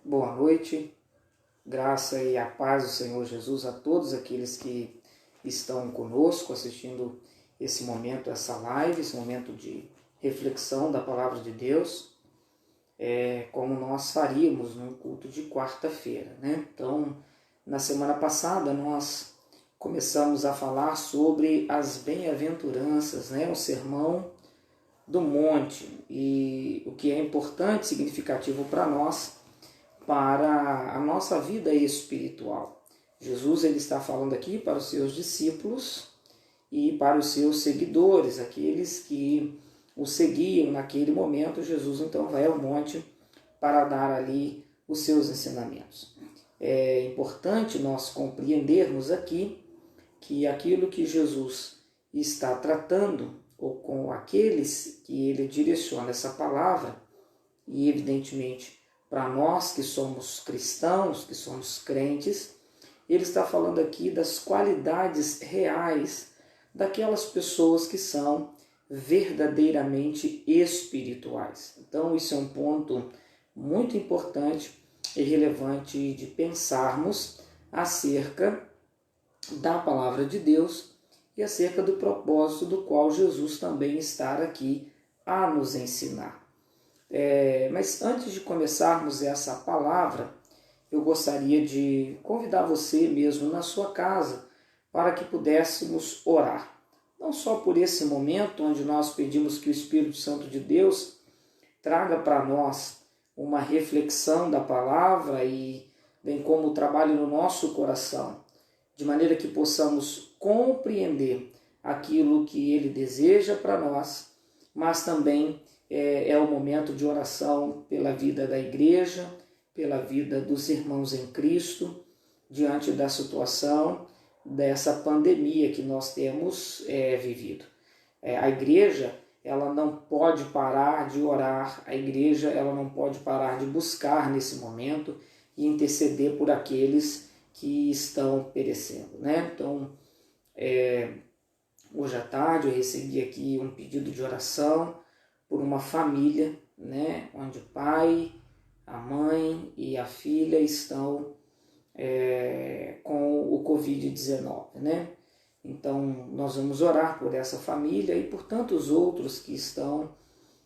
Boa noite, graça e a paz do Senhor Jesus a todos aqueles que estão conosco assistindo esse momento, essa live, esse momento de reflexão da Palavra de Deus, como nós faríamos num culto de quarta-feira, né? Então, na semana passada nós começamos a falar sobre as bem-aventuranças, né? O sermão do monte, e o que é importante, significativo para nós, para a nossa vida espiritual. Jesus ele está falando aqui para os seus discípulos e para os seus seguidores, aqueles que o seguiam naquele momento. Jesus então vai ao monte para dar ali os seus ensinamentos. É importante nós compreendermos aqui que aquilo que Jesus está tratando, ou com aqueles que ele direciona essa palavra, e evidentemente para nós que somos cristãos, que somos crentes, ele está falando aqui das qualidades reais daquelas pessoas que são verdadeiramente espirituais. Então isso é um ponto muito importante e relevante de pensarmos acerca da palavra de Deus e acerca do propósito do qual Jesus também está aqui a nos ensinar. Mas antes de começarmos essa palavra, eu gostaria de convidar você mesmo na sua casa para que pudéssemos orar. Não só por esse momento onde nós pedimos que o Espírito Santo de Deus traga para nós uma reflexão da palavra e bem como trabalhe no nosso coração, de maneira que possamos compreender aquilo que Ele deseja para nós, mas também é o momento de oração pela vida da igreja, pela vida dos irmãos em Cristo, diante da situação dessa pandemia que nós temos vivido. A igreja ela não pode parar de orar, a igreja ela não pode parar de buscar nesse momento e interceder por aqueles que estão perecendo, né? Então, hoje à tarde eu recebi aqui um pedido de oração por uma família, né, onde o pai, a mãe e a filha estão com o Covid-19, né? Então nós vamos orar por essa família e por tantos outros que estão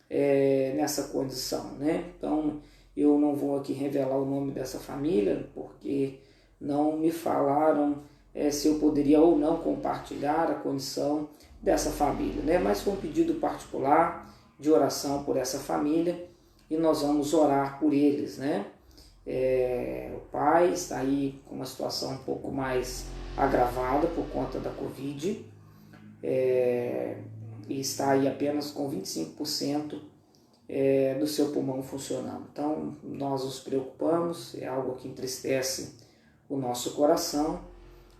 nessa condição, né? Então eu não vou aqui revelar o nome dessa família porque não me falaram se eu poderia ou não compartilhar a condição dessa família, né? Mas foi um pedido particular de oração por essa família e nós vamos orar por eles, né? O pai está aí com uma situação um pouco mais agravada por conta da Covid e está aí apenas com 25% do seu pulmão funcionando. Então nós nos preocupamos, é algo que entristece o nosso coração,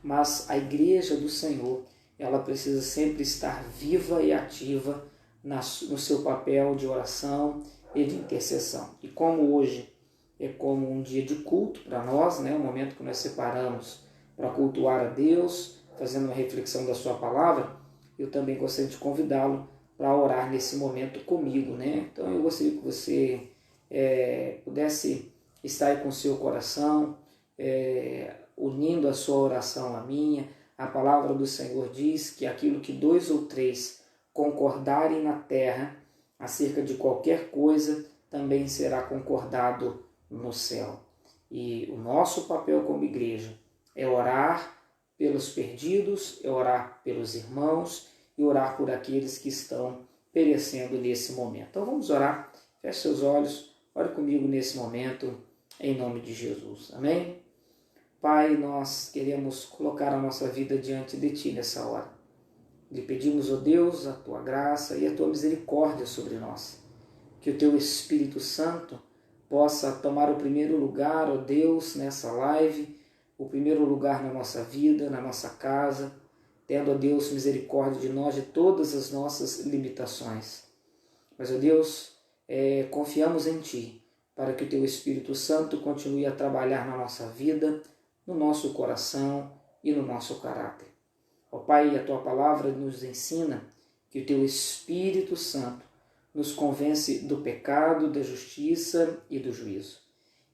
mas a igreja do Senhor ela precisa sempre estar viva e ativa no seu papel de oração e de intercessão. E como hoje é como um dia de culto para nós, né, um momento que nós separamos para cultuar a Deus, fazendo uma reflexão da sua palavra, eu também gostaria de convidá-lo para orar nesse momento comigo, né? Então eu gostaria que você pudesse estar aí com o seu coração, unindo a sua oração à minha. A palavra do Senhor diz que aquilo que 2 ou 3 concordarem na terra acerca de qualquer coisa, também será concordado no céu. E o nosso papel como igreja é orar pelos perdidos, é orar pelos irmãos e orar por aqueles que estão perecendo nesse momento. Então vamos orar, feche seus olhos, ore comigo nesse momento, em nome de Jesus. Amém? Pai, nós queremos colocar a nossa vida diante de Ti nessa hora. Lhe pedimos, ó Deus, a Tua graça e a Tua misericórdia sobre nós. Que o Teu Espírito Santo possa tomar o primeiro lugar, ó Deus, nessa live, o primeiro lugar na nossa vida, na nossa casa, tendo, ó Deus, misericórdia de nós, de todas as nossas limitações. Mas, ó Deus, confiamos em Ti, para que o Teu Espírito Santo continue a trabalhar na nossa vida, no nosso coração e no nosso caráter. Ó Pai, a Tua palavra nos ensina que o Teu Espírito Santo nos convence do pecado, da justiça e do juízo.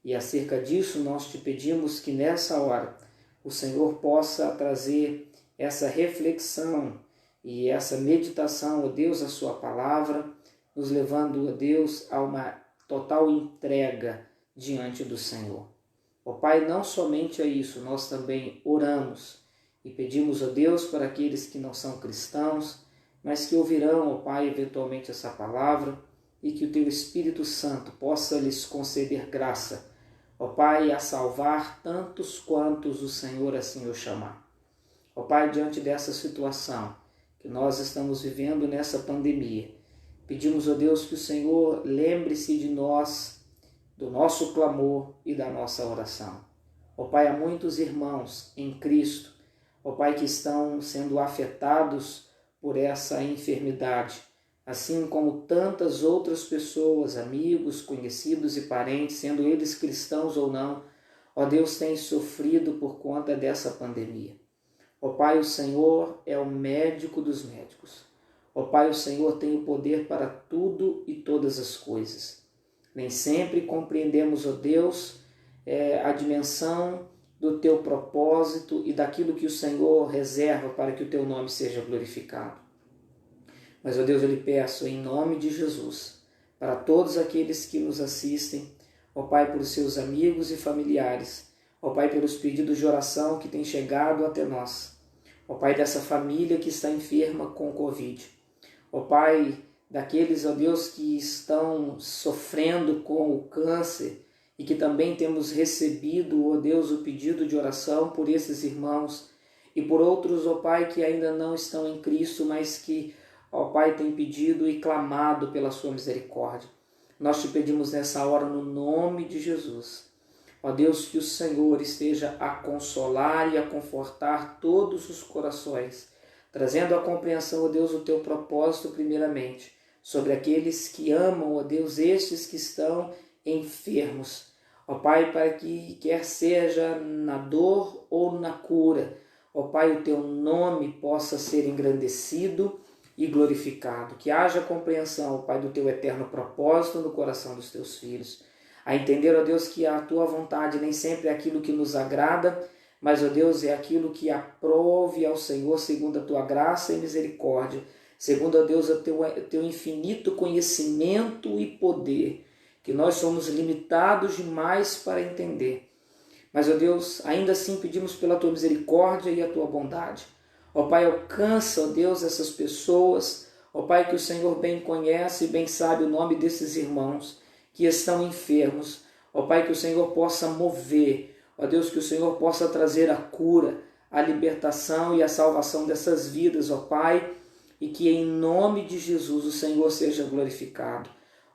E acerca disso nós te pedimos que nessa hora o Senhor possa trazer essa reflexão e essa meditação, ó Deus, a sua palavra, nos levando, ó Deus, a uma total entrega diante do Senhor. Ó Pai, não somente a isso, nós também oramos e pedimos, ó Deus, para aqueles que não são cristãos, mas que ouvirão, ó Pai, eventualmente essa palavra, e que o Teu Espírito Santo possa lhes conceder graça, ó Pai, a salvar tantos quantos o Senhor assim o chamar. Ó Pai, diante dessa situação que nós estamos vivendo nessa pandemia, pedimos, ó Deus, que o Senhor lembre-se de nós, do nosso clamor e da nossa oração. Ó Pai, há muitos irmãos em Cristo, ó Pai, que estão sendo afetados por essa enfermidade, assim como tantas outras pessoas, amigos, conhecidos e parentes, sendo eles cristãos ou não, ó Deus, têm sofrido por conta dessa pandemia. Ó Pai, o Senhor é o médico dos médicos. Ó Pai, o Senhor tem o poder para tudo e todas as coisas. Nem sempre compreendemos, ó Deus, a dimensão do Teu propósito e daquilo que o Senhor reserva para que o Teu nome seja glorificado. Mas, ó Deus, eu lhe peço, em nome de Jesus, para todos aqueles que nos assistem, ó Pai, pelos seus amigos e familiares, ó Pai, pelos pedidos de oração que têm chegado até nós, ó Pai, dessa família que está enferma com Covid, ó Pai, daqueles, ó Deus, que estão sofrendo com o câncer e que também temos recebido, ó Deus, o pedido de oração por esses irmãos e por outros, ó Pai, que ainda não estão em Cristo, mas que, ó Pai, têm pedido e clamado pela sua misericórdia. Nós te pedimos nessa hora no nome de Jesus, ó Deus, que o Senhor esteja a consolar e a confortar todos os corações, trazendo a compreensão, ó Deus, do Teu propósito primeiramente, sobre aqueles que amam, ó Deus, estes que estão enfermos. Ó Pai, para que quer seja na dor ou na cura, ó Pai, o Teu nome possa ser engrandecido e glorificado. Que haja compreensão, ó Pai, do Teu eterno propósito no coração dos Teus filhos. A entender, ó Deus, que a Tua vontade nem sempre é aquilo que nos agrada, mas, ó Deus, é aquilo que aprove ao Senhor segundo a Tua graça e misericórdia, segundo, ó Deus, o teu infinito conhecimento e poder, que nós somos limitados demais para entender. Mas, ó Deus, ainda assim pedimos pela Tua misericórdia e a Tua bondade. Ó Pai, alcança, ó Deus, essas pessoas, ó Pai, que o Senhor bem conhece e bem sabe o nome desses irmãos que estão enfermos. Ó Pai, que o Senhor possa mover, ó Deus, que o Senhor possa trazer a cura, a libertação e a salvação dessas vidas, ó Pai, e que em nome de Jesus o Senhor seja glorificado.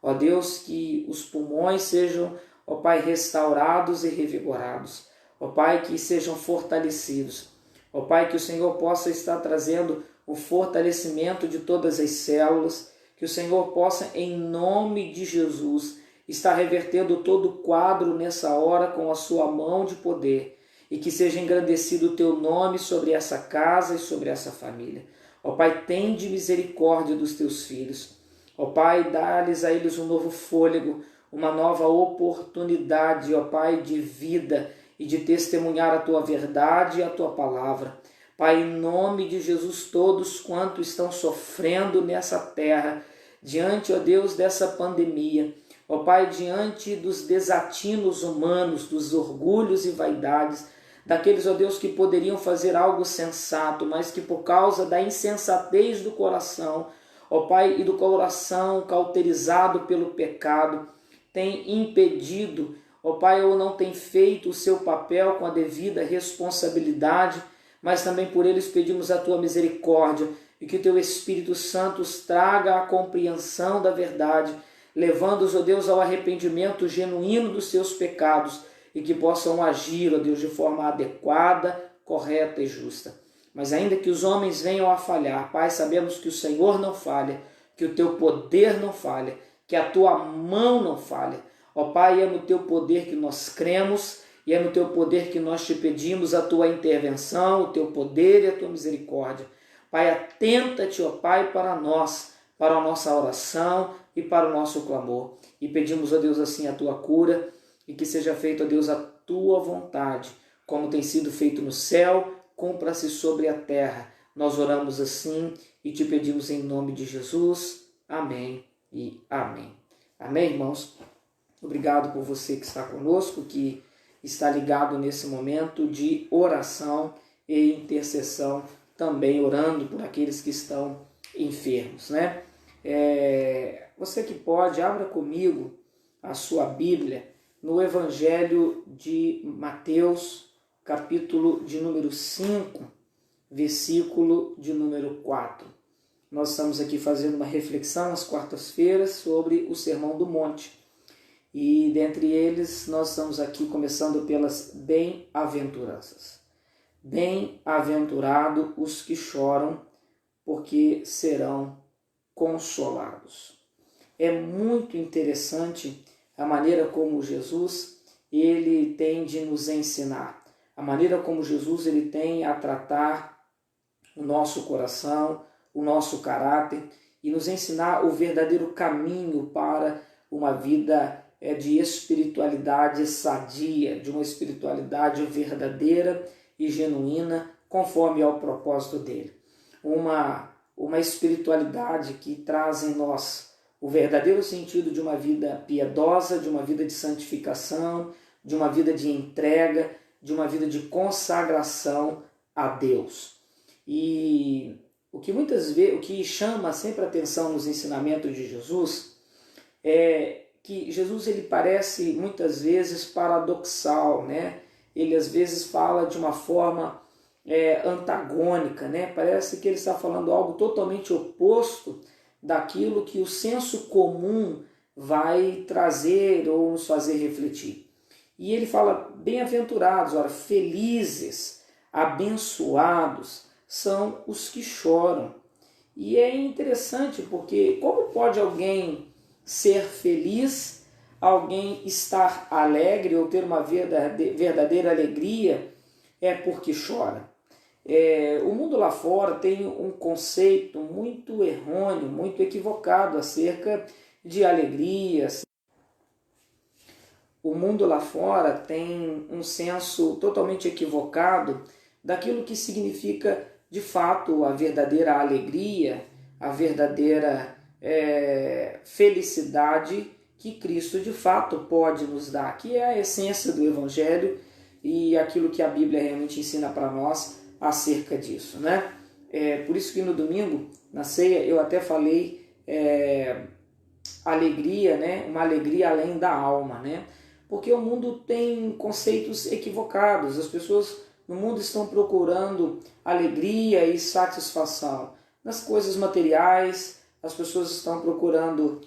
Ó Deus, que os pulmões sejam, ó Pai, restaurados e revigorados. Ó Pai, que sejam fortalecidos. Ó Pai, que o Senhor possa estar trazendo o fortalecimento de todas as células, que o Senhor possa, em nome de Jesus, estar revertendo todo o quadro nessa hora com a sua mão de poder, e que seja engrandecido o Teu nome sobre essa casa e sobre essa família. Ó Pai, tende misericórdia dos Teus filhos. Ó Pai, dá-lhes a eles um novo fôlego, uma nova oportunidade, ó Pai, de vida e de testemunhar a Tua verdade e a Tua palavra. Pai, em nome de Jesus, todos quanto estão sofrendo nessa terra, diante, ó Deus, dessa pandemia, ó Pai, diante dos desatinos humanos, dos orgulhos e vaidades, daqueles, ó Deus, que poderiam fazer algo sensato, mas que por causa da insensatez do coração, ó Pai, e do coração cauterizado pelo pecado, tem impedido, ó Pai, ou não tem feito o seu papel com a devida responsabilidade, mas também por eles pedimos a Tua misericórdia e que o Teu Espírito Santo os traga a compreensão da verdade, levando-os, ó Deus, ao arrependimento genuíno dos seus pecados e que possam agir, ó Deus, de forma adequada, correta e justa. Mas ainda que os homens venham a falhar, Pai, sabemos que o Senhor não falha, que o Teu poder não falha, que a Tua mão não falha. Ó Pai, é no Teu poder que nós cremos e é no Teu poder que nós te pedimos a Tua intervenção, o Teu poder e a Tua misericórdia. Pai, atenta-te, ó Pai, para nós, para a nossa oração e para o nosso clamor. E pedimos, ó Deus, assim a Tua cura e que seja feito, ó Deus, a tua vontade, como tem sido feito no céu, cumpra-se sobre a terra. Nós oramos assim e te pedimos em nome de Jesus. Amém e amém. Amém, irmãos? Obrigado por você que está conosco, que está ligado nesse momento de oração e intercessão, também orando por aqueles que estão enfermos, né? Você que pode, abra comigo a sua Bíblia no Evangelho de Mateus, capítulo de número 5, versículo de número 4. Nós estamos aqui fazendo uma reflexão às quartas-feiras sobre o Sermão do Monte. E dentre eles, nós estamos aqui começando pelas bem-aventuranças. Bem-aventurados os que choram, porque serão consolados. É muito interessante a maneira como Jesus ele tem de nos ensinar, a maneira como Jesus ele tem a tratar o nosso coração, o nosso caráter e nos ensinar o verdadeiro caminho para uma vida de espiritualidade sadia, de uma espiritualidade verdadeira e genuína, conforme ao propósito dele. Uma espiritualidade que traz em nós o verdadeiro sentido de uma vida piedosa, de uma vida de santificação, de uma vida de entrega, de uma vida de consagração a Deus. E o que chama sempre a atenção nos ensinamentos de Jesus é que Jesus ele parece muitas vezes paradoxal, né? Ele às vezes fala de uma forma antagônica, né? Parece que ele está falando algo totalmente oposto daquilo que o senso comum vai trazer ou nos fazer refletir. E ele fala, bem-aventurados, ora, felizes, abençoados são os que choram. E é interessante porque como pode alguém ser feliz, alguém estar alegre ou ter uma verdadeira alegria porque chora? O mundo lá fora tem um conceito muito errôneo, muito equivocado acerca de alegria. O mundo lá fora tem um senso totalmente equivocado daquilo que significa de fato a verdadeira alegria, a verdadeira felicidade que Cristo de fato pode nos dar, que é a essência do Evangelho e aquilo que a Bíblia realmente ensina para nós acerca disso, né? Por isso que no domingo, na ceia, eu até falei alegria, né? Uma alegria além da alma, né? Porque o mundo tem conceitos equivocados, as pessoas no mundo estão procurando alegria e satisfação nas coisas materiais, as pessoas estão procurando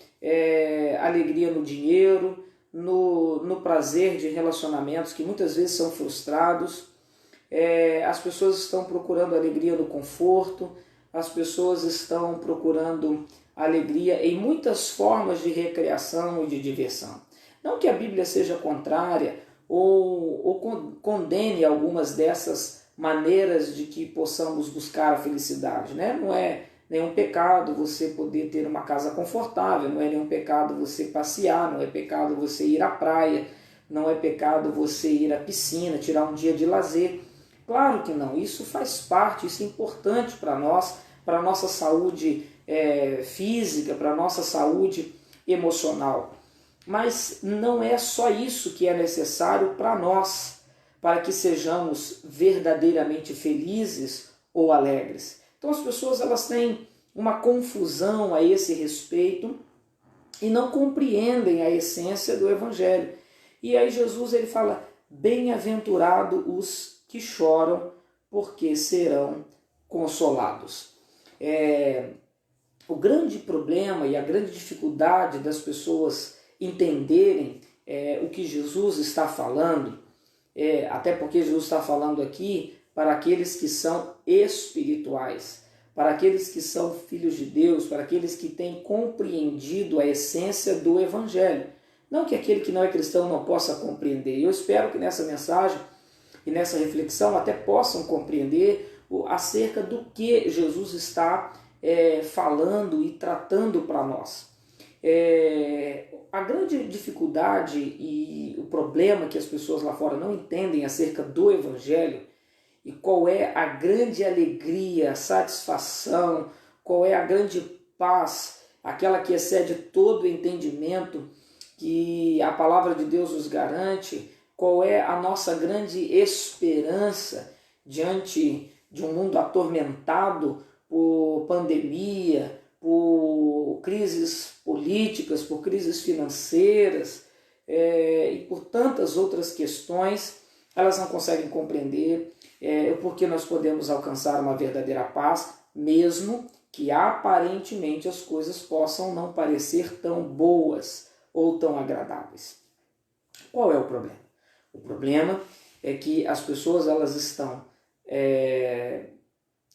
alegria no dinheiro, no prazer de relacionamentos que muitas vezes são frustrados. As pessoas estão procurando alegria no conforto, as pessoas estão procurando alegria em muitas formas de recreação e de diversão. Não que a Bíblia seja contrária ou condene algumas dessas maneiras de que possamos buscar a felicidade, né? Não é nenhum pecado você poder ter uma casa confortável, não é nenhum pecado você passear, não é pecado você ir à praia, não é pecado você ir à piscina, tirar um dia de lazer. Claro que não, isso faz parte, isso é importante para nós, para a nossa saúde física, para a nossa saúde emocional. Mas não é só isso que é necessário para nós, para que sejamos verdadeiramente felizes ou alegres. Então as pessoas elas têm uma confusão a esse respeito e não compreendem a essência do Evangelho. E aí Jesus ele fala, bem-aventurado os que choram, porque serão consolados. O grande problema e a grande dificuldade das pessoas entenderem o que Jesus está falando, até porque Jesus está falando aqui para aqueles que são espirituais, para aqueles que são filhos de Deus, para aqueles que têm compreendido a essência do Evangelho. Não que aquele que não é cristão não possa compreender. Eu espero que nessa mensagem e nessa reflexão até possam compreender acerca do que Jesus está falando e tratando para nós. A grande dificuldade e o problema que as pessoas lá fora não entendem acerca do Evangelho e qual é a grande alegria, a satisfação, qual é a grande paz, aquela que excede todo entendimento que a palavra de Deus nos garante, qual é a nossa grande esperança diante de um mundo atormentado por pandemia, por crises políticas, por crises financeiras e por tantas outras questões. Elas não conseguem compreender porque nós podemos alcançar uma verdadeira paz, mesmo que aparentemente as coisas possam não parecer tão boas ou tão agradáveis. Qual é o problema? O problema é que as pessoas elas estão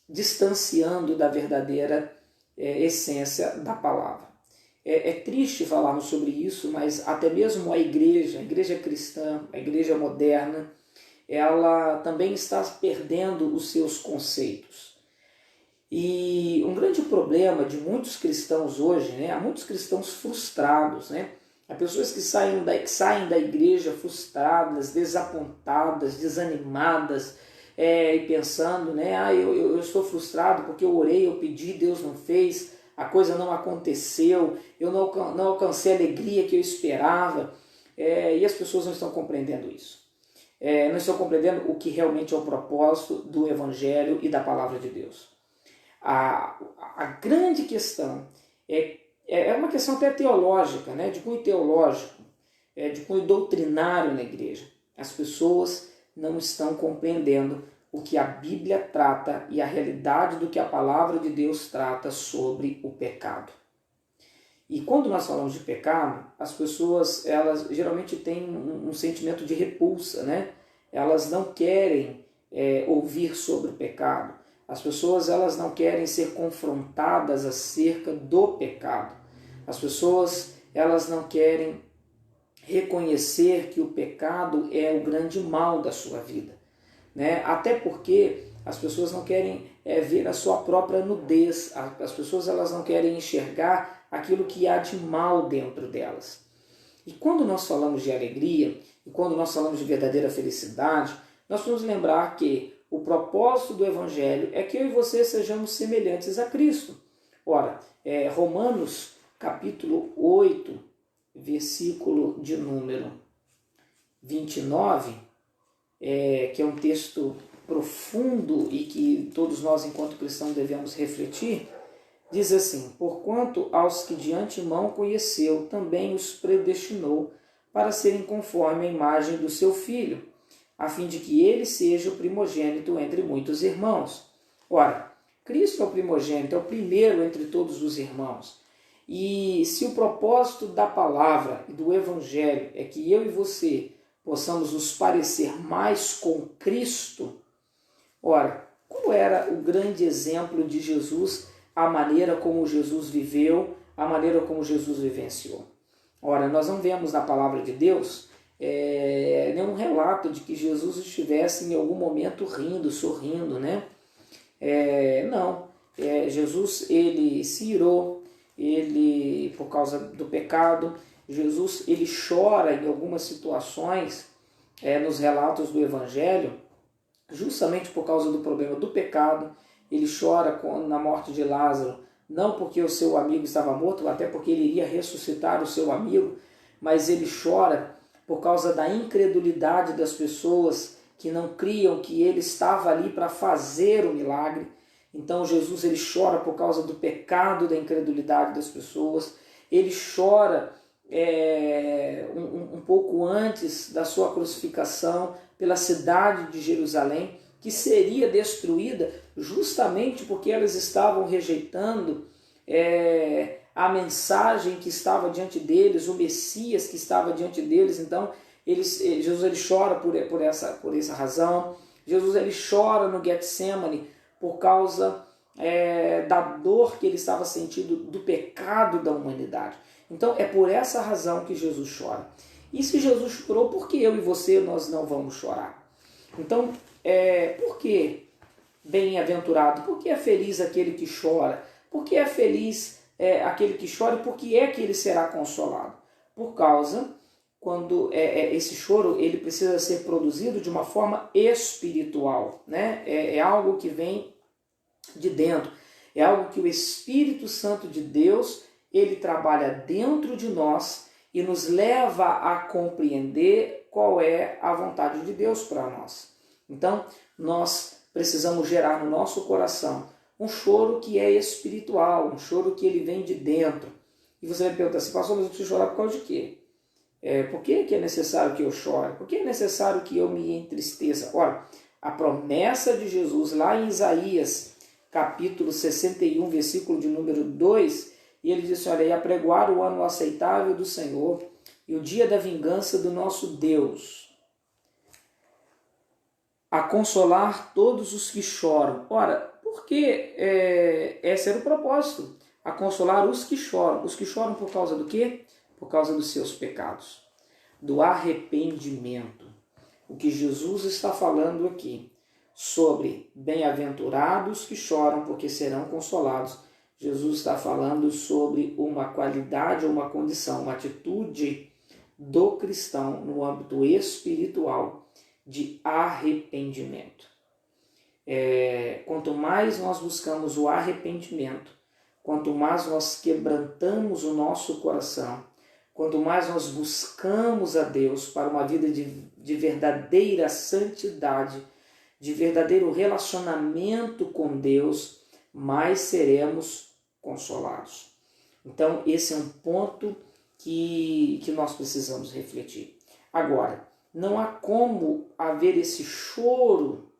distanciando da verdadeira essência da palavra. É triste falarmos sobre isso, mas até mesmo a igreja cristã, a igreja moderna, ela também está perdendo os seus conceitos. E um grande problema de muitos cristãos hoje, né, há muitos cristãos frustrados, né? Há pessoas que saem da igreja frustradas, desapontadas, desanimadas, e pensando, né, eu estou frustrado porque eu orei, eu pedi, Deus não fez, a coisa não aconteceu, eu não alcancei a alegria que eu esperava, e as pessoas não estão compreendendo isso. Não estão compreendendo o que realmente é o propósito do Evangelho e da Palavra de Deus. A grande questão é uma questão até teológica, né? De cunho teológico, de cunho doutrinário na igreja. As pessoas não estão compreendendo o que a Bíblia trata e a realidade do que a Palavra de Deus trata sobre o pecado. E quando nós falamos de pecado, as pessoas elas geralmente têm um sentimento de repulsa, né? Elas não querem ouvir sobre o pecado. As pessoas elas não querem ser confrontadas acerca do pecado. As pessoas elas não querem reconhecer que o pecado é o grande mal da sua vida, né? Até porque as pessoas não querem ver a sua própria nudez. As pessoas elas não querem enxergar aquilo que há de mal dentro delas. E quando nós falamos de alegria, e quando nós falamos de verdadeira felicidade, nós vamos lembrar que o propósito do Evangelho é que eu e você sejamos semelhantes a Cristo. Ora, Romanos capítulo 8, versículo de número 29, que é um texto profundo e que todos nós, enquanto cristãos, devemos refletir, diz assim: porquanto aos que de antemão conheceu, também os predestinou para serem conforme a imagem do seu Filho, a fim de que ele seja o primogênito entre muitos irmãos. Ora, Cristo é o primogênito, é o primeiro entre todos os irmãos. E se o propósito da palavra e do Evangelho é que eu e você possamos nos parecer mais com Cristo, ora, qual era o grande exemplo de Jesus, a maneira como Jesus viveu, a maneira como Jesus vivenciou? Ora, nós não vemos na palavra de Deus nenhum relato de que Jesus estivesse em algum momento rindo, sorrindo, né? Não. Jesus, ele se irou, ele, por causa do pecado, Jesus, ele chora em algumas situações, nos relatos do Evangelho, justamente por causa do problema do pecado. Ele chora na morte de Lázaro, não porque o seu amigo estava morto, até porque ele iria ressuscitar o seu amigo, mas ele chora por causa da incredulidade das pessoas que não criam que ele estava ali para fazer o milagre. Então Jesus ele chora por causa do pecado, da incredulidade das pessoas. Ele chora um pouco antes da sua crucificação pela cidade de Jerusalém, que seria destruída justamente porque elas estavam rejeitando a mensagem que estava diante deles, o Messias que estava diante deles. Então Jesus ele chora por essa razão. Jesus ele chora no Getsemane por causa da dor que ele estava sentindo do pecado da humanidade. Então é por essa razão que Jesus chora. E se Jesus chorou, por que eu e você nós não vamos chorar? Então, por que bem-aventurado? Por que é feliz aquele que chora? Por que é feliz aquele que chora? E por que é que ele será consolado? Por causa quando esse choro ele precisa ser produzido de uma forma espiritual, né? É algo que vem de dentro, é algo que o Espírito Santo de Deus ele trabalha dentro de nós e nos leva a compreender qual é a vontade de Deus para nós. Então, nós precisamos gerar no nosso coração um choro que é espiritual, um choro que ele vem de dentro. E você vai perguntar assim, pastor, mas eu preciso chorar por causa de quê? Por que é necessário que eu chore? Por que é necessário que eu me entristeça? Olha, a promessa de Jesus lá em Isaías, capítulo 61, versículo de número 2, e ele disse, olha, e apregoar o ano aceitável do Senhor e o dia da vingança do nosso Deus, a consolar todos os que choram. Ora, porque esse era o propósito, a consolar os que choram. Os que choram por causa do quê? Por causa dos seus pecados, do arrependimento. O que Jesus está falando aqui sobre bem-aventurados que choram porque serão consolados. Jesus está falando sobre uma qualidade, uma condição, uma atitude do cristão no âmbito espiritual de arrependimento. Quanto mais nós buscamos o arrependimento, quanto mais nós quebrantamos o nosso coração, quanto mais nós buscamos a Deus para uma vida de verdadeira santidade, de verdadeiro relacionamento com Deus, mais seremos consolados. Então, esse é um ponto que nós precisamos refletir. Agora, não há como haver esse choro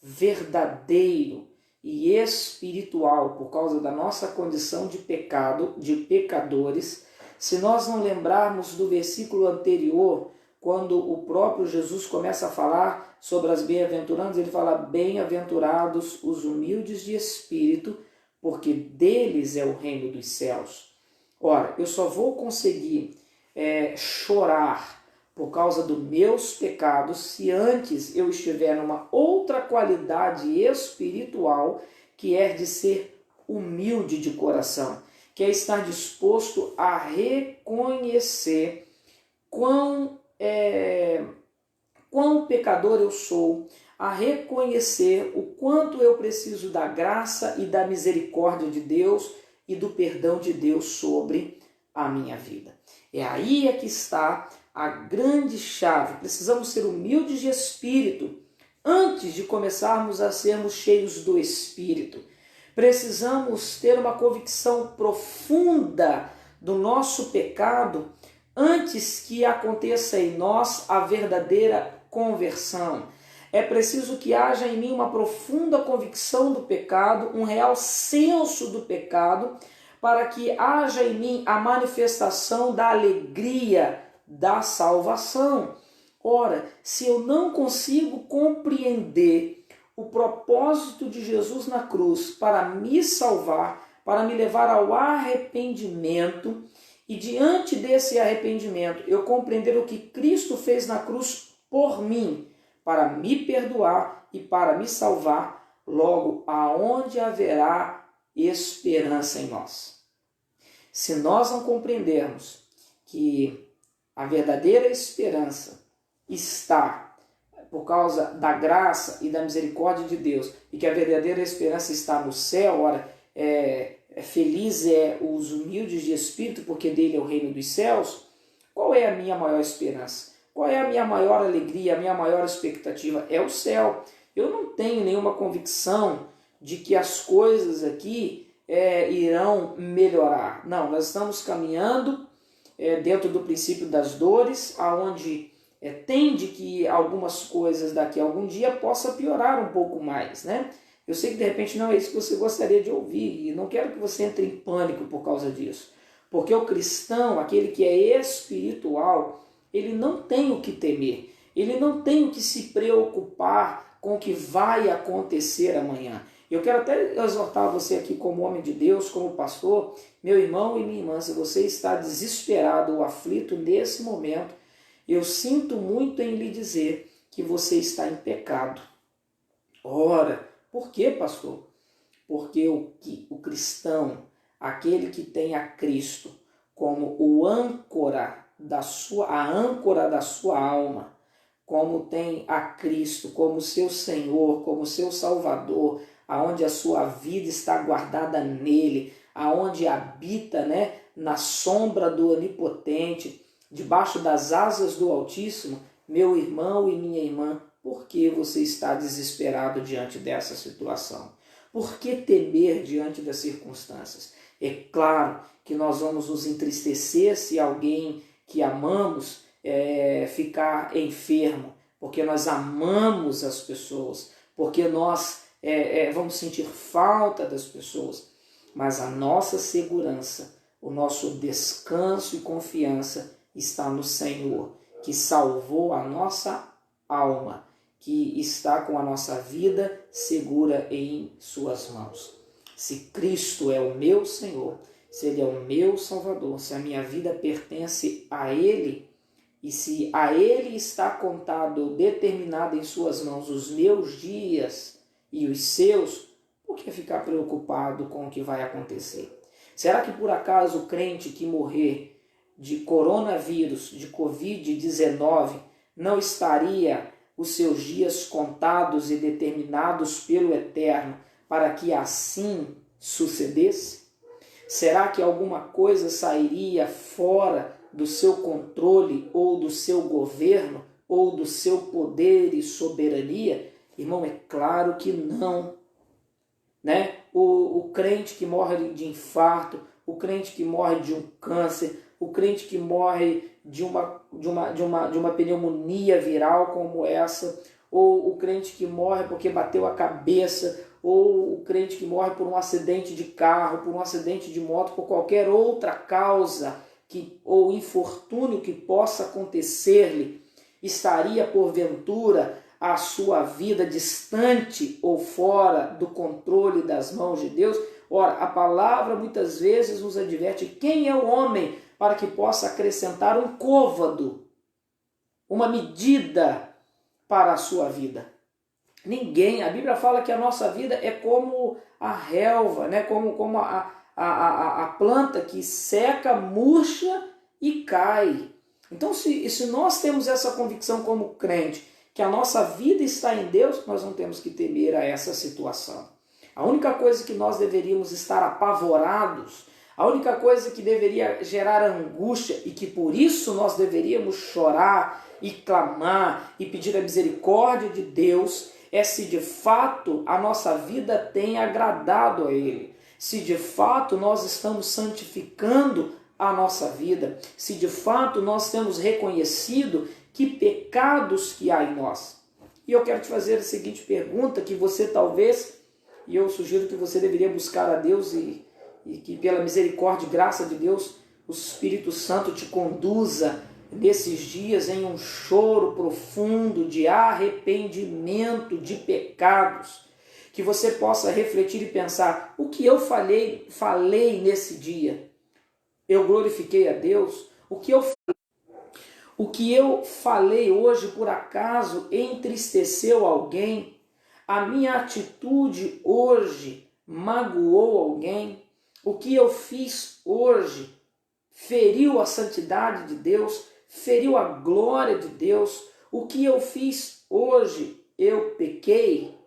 verdadeiro e espiritual por causa da nossa condição de pecado, de pecadores, se nós não lembrarmos do versículo anterior, quando o próprio Jesus começa a falar sobre as bem-aventuranças, ele fala, bem-aventurados os humildes de espírito, porque deles é o reino dos céus. Ora, eu só vou conseguir chorar por causa dos meus pecados se antes eu estiver numa outra qualidade espiritual, que é de ser humilde de coração, que é estar disposto a reconhecer quão pecador eu sou, a reconhecer o quanto eu preciso da graça e da misericórdia de Deus e do perdão de Deus sobre a minha vida. É aí que está a grande chave. Precisamos ser humildes de espírito antes de começarmos a sermos cheios do Espírito. Precisamos ter uma convicção profunda do nosso pecado antes que aconteça em nós a verdadeira conversão. É preciso que haja em mim uma profunda convicção do pecado, um real senso do pecado, para que haja em mim a manifestação da alegria da salvação. Ora, se eu não consigo compreender o propósito de Jesus na cruz para me salvar, para me levar ao arrependimento, e diante desse arrependimento eu compreender o que Cristo fez na cruz por mim, para me perdoar e para me salvar, logo aonde haverá esperança em nós? Se nós não compreendermos que a verdadeira esperança está por causa da graça e da misericórdia de Deus, e que a verdadeira esperança está no céu, ora, feliz é os humildes de espírito, porque dele é o reino dos céus. Qual é a minha maior esperança? Qual é a minha maior alegria, a minha maior expectativa? É o céu. Eu não tenho nenhuma convicção de que as coisas aqui irão melhorar. Não, nós estamos caminhando dentro do princípio das dores, aonde tende que algumas coisas daqui a algum dia possa piorar um pouco mais, né? Eu sei que de repente não é isso que você gostaria de ouvir, e não quero que você entre em pânico por causa disso, porque o cristão, aquele que é espiritual, ele não tem o que temer, ele não tem o que se preocupar com o que vai acontecer amanhã. Eu quero até exortar você aqui como homem de Deus, como pastor, meu irmão e minha irmã, se você está desesperado ou aflito nesse momento, eu sinto muito em lhe dizer que você está em pecado. Ora, por quê, pastor? Porque o cristão, aquele que tem a Cristo como o âncora a âncora da sua alma, como tem a Cristo, como seu Senhor, como seu Salvador, aonde a sua vida está guardada nele, aonde habita, né, na sombra do Onipotente, debaixo das asas do Altíssimo, meu irmão e minha irmã, por que você está desesperado diante dessa situação? Por que temer diante das circunstâncias? É claro que nós vamos nos entristecer se alguém que amamos ficar enfermo, porque nós amamos as pessoas, porque nós vamos sentir falta das pessoas, mas a nossa segurança, o nosso descanso e confiança está no Senhor, que salvou a nossa alma, que está com a nossa vida segura em suas mãos. Se Cristo é o meu Senhor, se Ele é o meu Salvador, se a minha vida pertence a Ele, e se a Ele está contado, determinado em suas mãos os meus dias e os seus, por que ficar preocupado com o que vai acontecer? Será que por acaso o crente que morrer de coronavírus, de Covid-19, não estaria os seus dias contados e determinados pelo Eterno para que assim sucedesse? Será que alguma coisa sairia fora do seu controle ou do seu governo ou do seu poder e soberania? Irmão, é claro que não. Né? O crente que morre de infarto, o crente que morre de um câncer, o crente que morre de uma pneumonia viral como essa, ou o crente que morre porque bateu a cabeça, ou o crente que morre por um acidente de carro, por um acidente de moto, por qualquer outra causa ou infortúnio que possa acontecer-lhe, estaria porventura a sua vida distante ou fora do controle das mãos de Deus? Ora, a palavra muitas vezes nos adverte: quem é o homem para que possa acrescentar um côvado, uma medida para a sua vida? Ninguém. A Bíblia fala que a nossa vida é como a relva, né? como a planta que seca, murcha e cai. Então, se nós temos essa convicção como crente, que a nossa vida está em Deus, nós não temos que temer a essa situação. A única coisa que nós deveríamos estar apavorados, a única coisa que deveria gerar angústia e que por isso nós deveríamos chorar e clamar e pedir a misericórdia de Deus é se de fato a nossa vida tem agradado a Ele, se de fato nós estamos santificando a nossa vida, se de fato nós temos reconhecido que pecados que há em nós. E eu quero te fazer a seguinte pergunta, que você talvez, e eu sugiro que você deveria buscar a Deus e que pela misericórdia e graça de Deus, o Espírito Santo te conduza nesses dias em um choro profundo de arrependimento de pecados, que você possa refletir e pensar: o que eu falei nesse dia? Eu glorifiquei a Deus? O que eu falei hoje por acaso entristeceu alguém? A minha atitude hoje magoou alguém? O que eu fiz hoje feriu a santidade de Deus? Feriu a glória de Deus? O que eu fiz hoje eu pequei?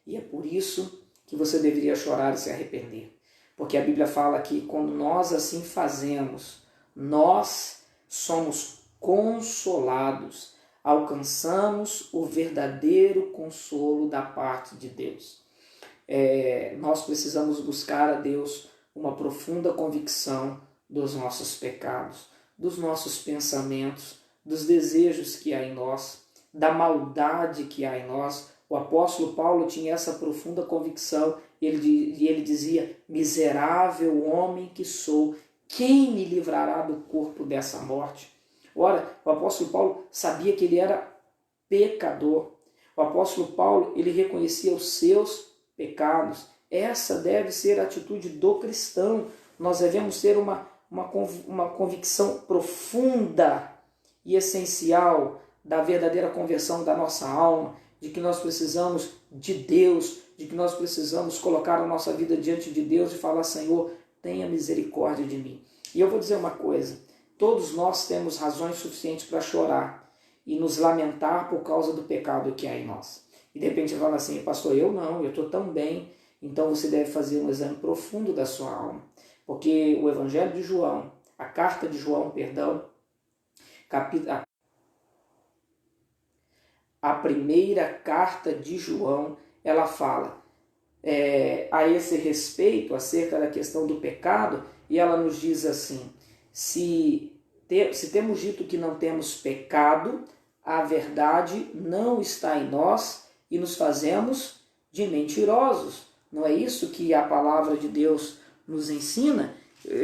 E é por isso que você deveria chorar e se arrepender. Porque a Bíblia fala que quando nós assim fazemos, nós somos consolados, alcançamos o verdadeiro consolo da parte de Deus. Nós precisamos buscar a Deus uma profunda convicção dos nossos pecados, dos nossos pensamentos, dos desejos que há em nós, da maldade que há em nós. O apóstolo Paulo tinha essa profunda convicção e ele dizia: miserável homem que sou, quem me livrará do corpo dessa morte? Ora, o apóstolo Paulo sabia que ele era pecador. O apóstolo Paulo, ele reconhecia os seus pecados. Essa deve ser a atitude do cristão. Nós devemos ter uma convicção profunda e essencial da verdadeira conversão da nossa alma, de que nós precisamos de Deus, de que nós precisamos colocar a nossa vida diante de Deus e falar: Senhor, tenha misericórdia de mim. E eu vou dizer uma coisa: todos nós temos razões suficientes para chorar e nos lamentar por causa do pecado que há em nós. E de repente você fala assim, pastor, eu não, eu estou tão bem. Então você deve fazer um exame profundo da sua alma. Porque o Evangelho de João, a carta de João, perdão, a primeira carta de João, ela fala a esse respeito, acerca da questão do pecado, e ela nos diz assim, se temos dito que não temos pecado, a verdade não está em nós e nos fazemos de mentirosos. Não é isso que a palavra de Deus nos ensina?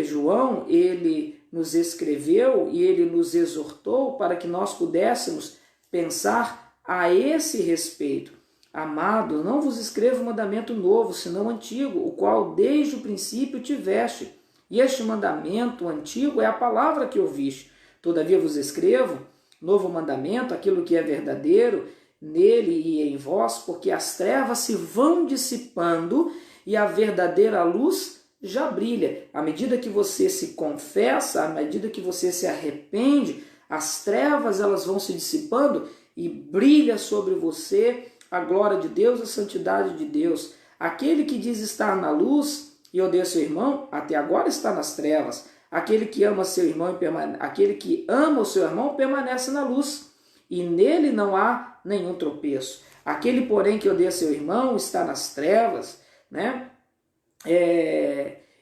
João, ele nos escreveu e ele nos exortou para que nós pudéssemos pensar a esse respeito. Amado, não vos escrevo mandamento novo, senão antigo, o qual desde o princípio tiveste. E este mandamento antigo é a palavra que ouviste. Todavia vos escrevo novo mandamento, aquilo que é verdadeiro, nele e em vós, porque as trevas se vão dissipando e a verdadeira luz já brilha. À medida que você se confessa, à medida que você se arrepende, as trevas elas vão se dissipando e brilha sobre você a glória de Deus, a santidade de Deus. Aquele que diz estar na luz e odeia seu irmão, até agora está nas trevas. Aquele que ama seu irmão, aquele que ama o seu irmão permanece na luz, e nele não há nenhum tropeço. Aquele, porém, que odeia seu irmão está nas trevas, né?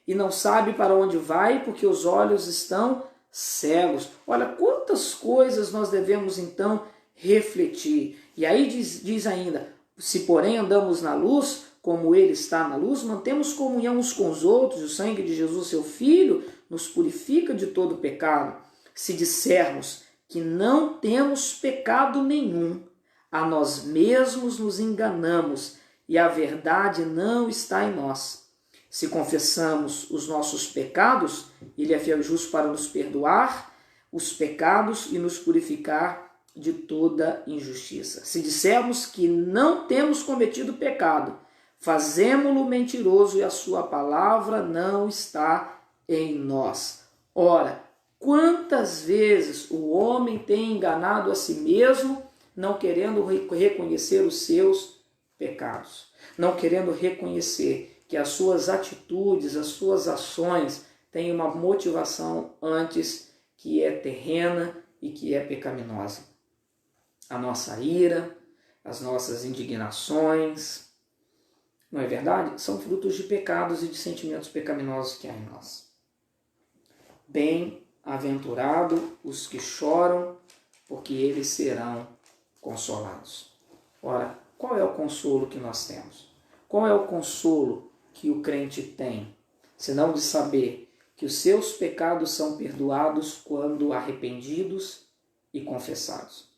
E não sabe para onde vai, porque os olhos estão cegos. Olha quantas coisas nós devemos então refletir. E aí diz ainda, se porém andamos na luz, como ele está na luz, mantemos comunhão uns com os outros, o sangue de Jesus, seu Filho, nos purifica de todo pecado. Se dissermos que não temos pecado nenhum, a nós mesmos nos enganamos e a verdade não está em nós. Se confessamos os nossos pecados, ele é fiel e justo para nos perdoar os pecados e nos purificar de toda injustiça. Se dissermos que não temos cometido pecado, fazemo-lo mentiroso e a sua palavra não está em nós. Ora, quantas vezes o homem tem enganado a si mesmo, não querendo reconhecer os seus pecados, não querendo reconhecer que as suas atitudes, as suas ações têm uma motivação antes que é terrena e que é pecaminosa. A nossa ira, as nossas indignações, não é verdade? São frutos de pecados e de sentimentos pecaminosos que há em nós. Bem-aventurados os que choram, porque eles serão consolados. Ora, qual é o consolo que nós temos? Qual é o consolo que o crente tem? Senão de saber que os seus pecados são perdoados quando arrependidos e confessados.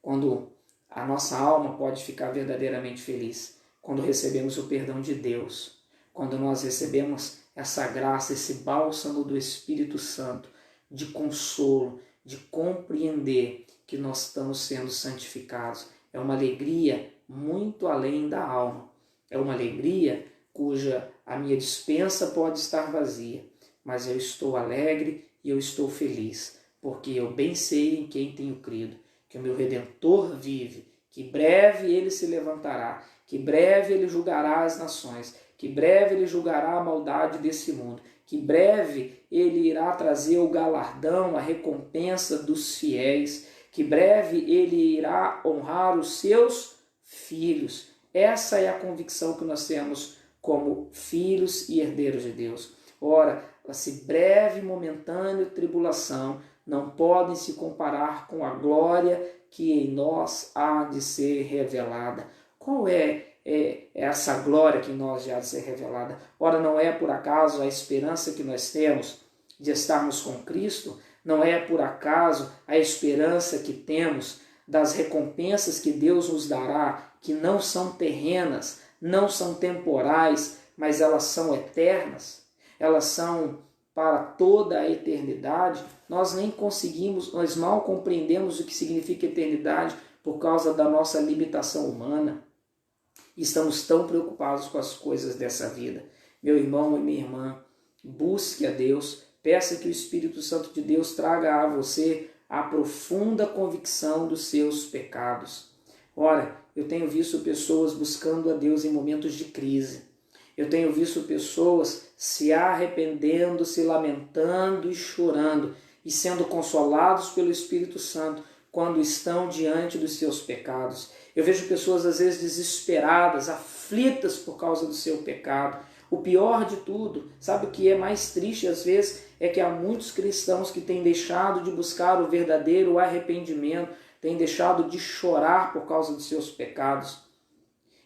Quando a nossa alma pode ficar verdadeiramente feliz, quando recebemos o perdão de Deus, quando nós recebemos essa graça, esse bálsamo do Espírito Santo, de consolo, de compreender que nós estamos sendo santificados. É uma alegria muito além da alma. É uma alegria cuja a minha despensa pode estar vazia, mas eu estou alegre e eu estou feliz, porque eu bem sei em quem tenho crido, que o meu Redentor vive, que breve ele se levantará, que breve ele julgará as nações, que breve ele julgará a maldade desse mundo, que breve ele irá trazer o galardão, a recompensa dos fiéis, que breve ele irá honrar os seus filhos. Essa é a convicção que nós temos como filhos e herdeiros de Deus. Ora, essa breve e momentânea tribulação não podem se comparar com a glória que em nós há de ser revelada. Qual é essa glória que em nós há de ser revelada? Ora, não é por acaso a esperança que nós temos de estarmos com Cristo? Não é por acaso a esperança que temos das recompensas que Deus nos dará, que não são terrenas, não são temporais, mas elas são eternas? Elas são para toda a eternidade. Nós nem conseguimos, nós mal compreendemos o que significa eternidade por causa da nossa limitação humana. Estamos tão preocupados com as coisas dessa vida. Meu irmão e minha irmã, busque a Deus, Peça que o Espírito Santo de Deus traga a você a profunda convicção dos seus pecados. Ora, eu tenho visto pessoas buscando a Deus em momentos de crise. Eu tenho visto pessoas se arrependendo, se lamentando e chorando e sendo consolados pelo Espírito Santo quando estão diante dos seus pecados. Eu vejo pessoas às vezes desesperadas, aflitas por causa do seu pecado. O pior de tudo, sabe o que é mais triste às vezes? É que há muitos cristãos que têm deixado de buscar o verdadeiro arrependimento, têm deixado de chorar por causa dos seus pecados.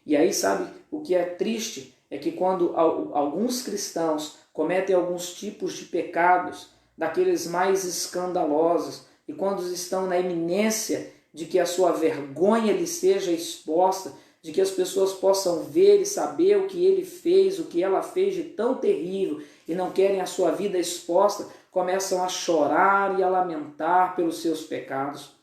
E aí, sabe, o que é triste é que quando alguns cristãos cometem alguns tipos de pecados, daqueles mais escandalosos, e quando estão na iminência de que a sua vergonha lhe seja exposta, de que as pessoas possam ver e saber o que ele fez, o que ela fez de tão terrível, e não querem a sua vida exposta, começam a chorar e a lamentar pelos seus pecados.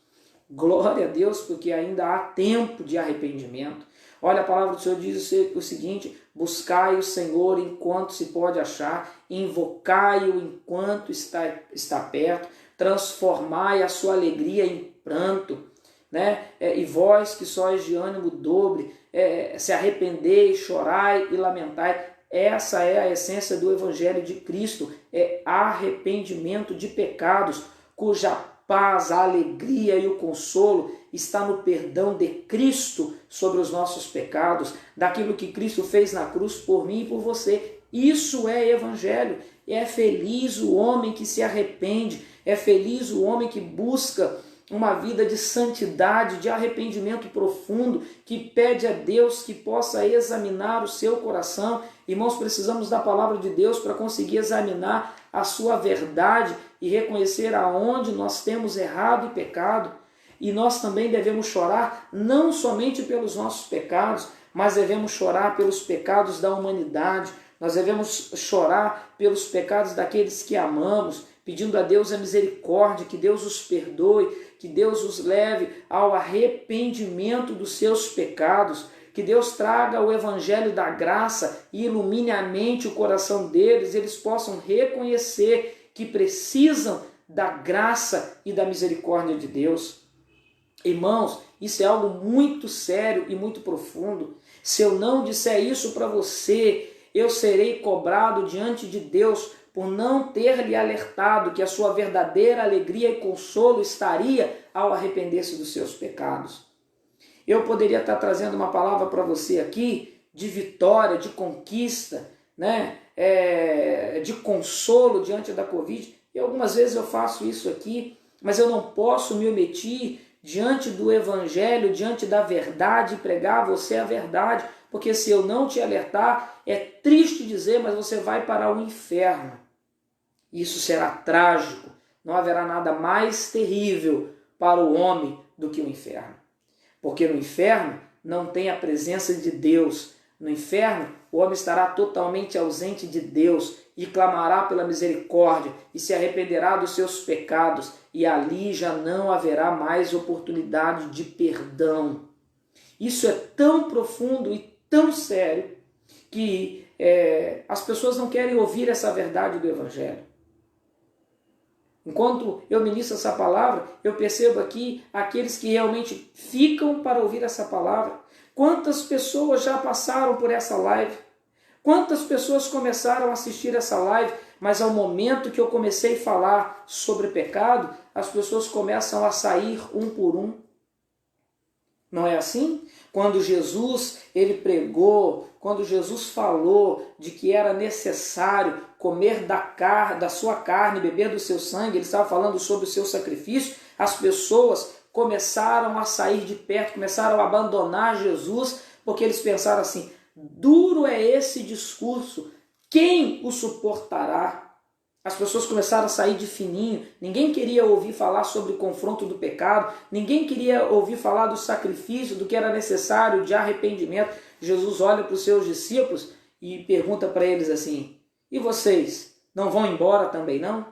Glória a Deus, porque ainda há tempo de arrependimento. Olha, a palavra do Senhor diz o seguinte: buscai o Senhor enquanto se pode achar, invocai-o enquanto está perto, transformai a sua alegria em pranto, né? E vós que sois de ânimo dobre, se arrependei, chorai e lamentai. Essa é a essência do Evangelho de Cristo, é arrependimento de pecados, cuja paz, a alegria e o consolo está no perdão de Cristo sobre os nossos pecados, daquilo que Cristo fez na cruz por mim e por você. Isso é Evangelho. É feliz o homem que se arrepende, é feliz o homem que busca uma vida de santidade, de arrependimento profundo, que pede a Deus que possa examinar o seu coração. Irmãos, precisamos da palavra de Deus para conseguir examinar a sua verdade e reconhecer aonde nós temos errado e pecado. E nós também devemos chorar não somente pelos nossos pecados, mas devemos chorar pelos pecados da humanidade. Nós devemos chorar pelos pecados daqueles que amamos, pedindo a Deus a misericórdia, que Deus os perdoe, que Deus os leve ao arrependimento dos seus pecados, que Deus traga o evangelho da graça e ilumine a mente e o coração deles, eles possam reconhecer que precisam da graça e da misericórdia de Deus. Irmãos, isso é algo muito sério e muito profundo. Se eu não disser isso para você, eu serei cobrado diante de Deus por não ter lhe alertado que a sua verdadeira alegria e consolo estaria ao arrepender-se dos seus pecados. Eu poderia estar trazendo uma palavra para você aqui de vitória, de conquista, né? De consolo diante da Covid. E algumas vezes eu faço isso aqui, mas eu não posso me omitir diante do Evangelho, diante da verdade, e pregar a você a verdade, porque se eu não te alertar, é triste dizer, mas você vai para o inferno. Isso será trágico. Não haverá nada mais terrível para o homem do que o inferno. Porque no inferno não tem a presença de Deus. No inferno, o homem estará totalmente ausente de Deus e clamará pela misericórdia e se arrependerá dos seus pecados, e ali já não haverá mais oportunidade de perdão. Isso é tão profundo e tão sério que as pessoas não querem ouvir essa verdade do Evangelho. Enquanto eu ministro essa palavra, eu percebo aqui aqueles que realmente ficam para ouvir essa palavra. Quantas pessoas já passaram por essa live? Quantas pessoas começaram a assistir essa live, mas ao momento que eu comecei a falar sobre pecado, as pessoas começam a sair um por um. Não é assim? Quando Jesus ele pregou, quando Jesus falou de que era necessário comer da sua carne, beber do seu sangue, ele estava falando sobre o seu sacrifício, as pessoas começaram a sair de perto, começaram a abandonar Jesus, porque eles pensaram assim: duro é esse discurso, quem o suportará? As pessoas começaram a sair de fininho, ninguém queria ouvir falar sobre o confronto do pecado, ninguém queria ouvir falar do sacrifício, do que era necessário, de arrependimento. Jesus olha para os seus discípulos e pergunta para eles assim: e vocês não vão embora também não?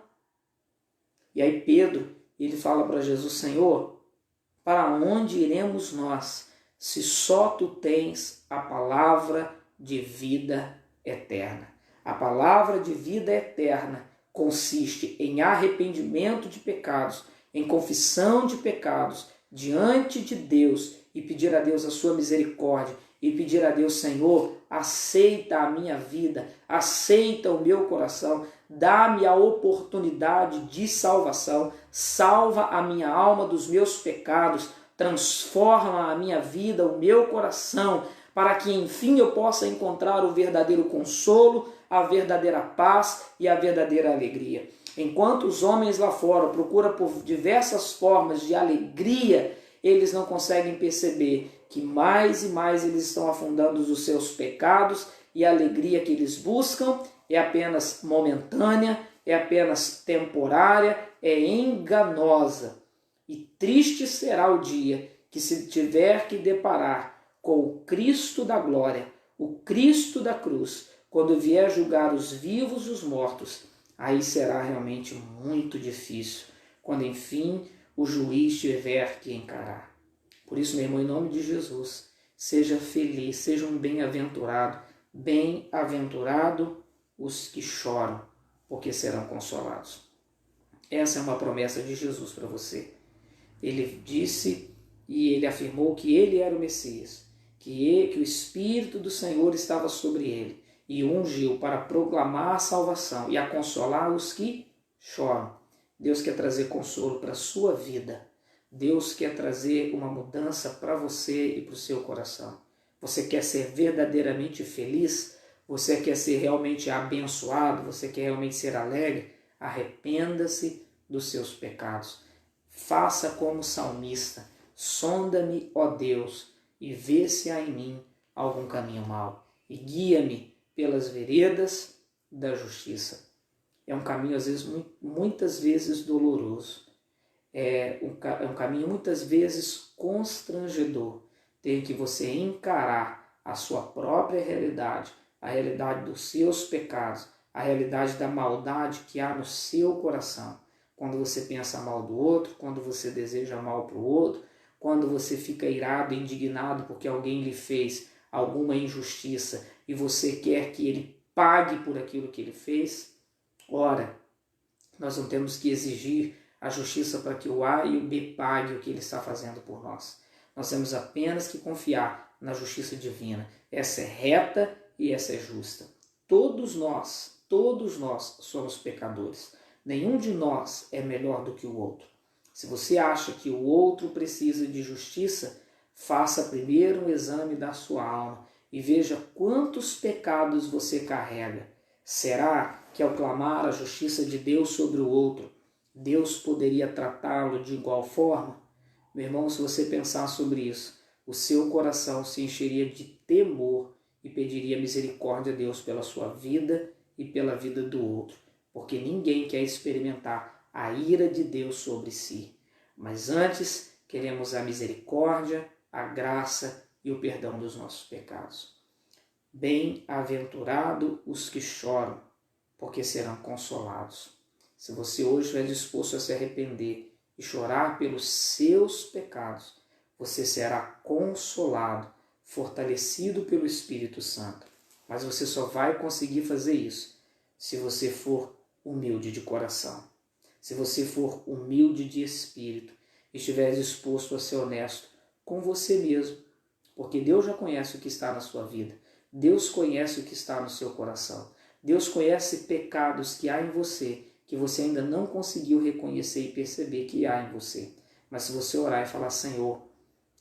E aí Pedro, ele fala para Jesus: Senhor, para onde iremos nós, se só tu tens a palavra de vida eterna? A palavra de vida eterna consiste em arrependimento de pecados, em confissão de pecados diante de Deus e pedir a Deus a sua misericórdia e pedir a Deus, Senhor, aceita a minha vida, aceita o meu coração, dá-me a oportunidade de salvação, salva a minha alma dos meus pecados, transforma a minha vida, o meu coração, para que enfim eu possa encontrar o verdadeiro consolo, a verdadeira paz e a verdadeira alegria. Enquanto os homens lá fora procuram por diversas formas de alegria, eles não conseguem perceber que mais e mais eles estão afundando os seus pecados e a alegria que eles buscam é apenas momentânea, é apenas temporária, é enganosa. E triste será o dia que se tiver que deparar com o Cristo da glória, o Cristo da cruz, quando vier julgar os vivos e os mortos. Aí será realmente muito difícil, quando enfim o juiz tiver que encarar. Por isso, meu irmão, em nome de Jesus, seja feliz, seja um bem-aventurado. Bem-aventurado os que choram, porque serão consolados. Essa é uma promessa de Jesus para você. Ele disse e ele afirmou que ele era o Messias, que o Espírito do Senhor estava sobre ele e o ungiu para proclamar a salvação e a consolar os que choram. Deus quer trazer consolo para a sua vida. Deus quer trazer uma mudança para você e para o seu coração. Você quer ser verdadeiramente feliz? Você quer ser realmente abençoado? Você quer realmente ser alegre? Arrependa-se dos seus pecados. Faça como salmista. Sonda-me, ó Deus, e vê se há em mim algum caminho mau. E guia-me pelas veredas da justiça. É um caminho, às vezes, muitas vezes doloroso. É um caminho, muitas vezes, constrangedor. Ter que você encarar a sua própria realidade, a realidade dos seus pecados, a realidade da maldade que há no seu coração. Quando você pensa mal do outro, quando você deseja mal para o outro, quando você fica irado e indignado porque alguém lhe fez alguma injustiça e você quer que ele pague por aquilo que ele fez. Ora, nós não temos que exigir a justiça para que o A e o B paguem o que ele está fazendo por nós. Nós temos apenas que confiar na justiça divina. Essa é reta e essa é justa. Todos nós somos pecadores. Nenhum de nós é melhor do que o outro. Se você acha que o outro precisa de justiça, faça primeiro um exame da sua alma e veja quantos pecados você carrega. Será que ao clamar a justiça de Deus sobre o outro, Deus poderia tratá-lo de igual forma? Meu irmão, se você pensar sobre isso, o seu coração se encheria de temor e pediria misericórdia a Deus pela sua vida e pela vida do outro, porque ninguém quer experimentar a ira de Deus sobre si. Mas antes, queremos a misericórdia, a graça e o perdão dos nossos pecados. Bem-aventurado os que choram, porque serão consolados. Se você hoje estiver disposto a se arrepender e chorar pelos seus pecados, você será consolado, fortalecido pelo Espírito Santo. Mas você só vai conseguir fazer isso se você for humilde de coração. Se você for humilde de espírito e estiver disposto a ser honesto com você mesmo, porque Deus já conhece o que está na sua vida. Deus conhece o que está no seu coração. Deus conhece pecados que há em você, que você ainda não conseguiu reconhecer e perceber que há em você. Mas se você orar e falar, Senhor,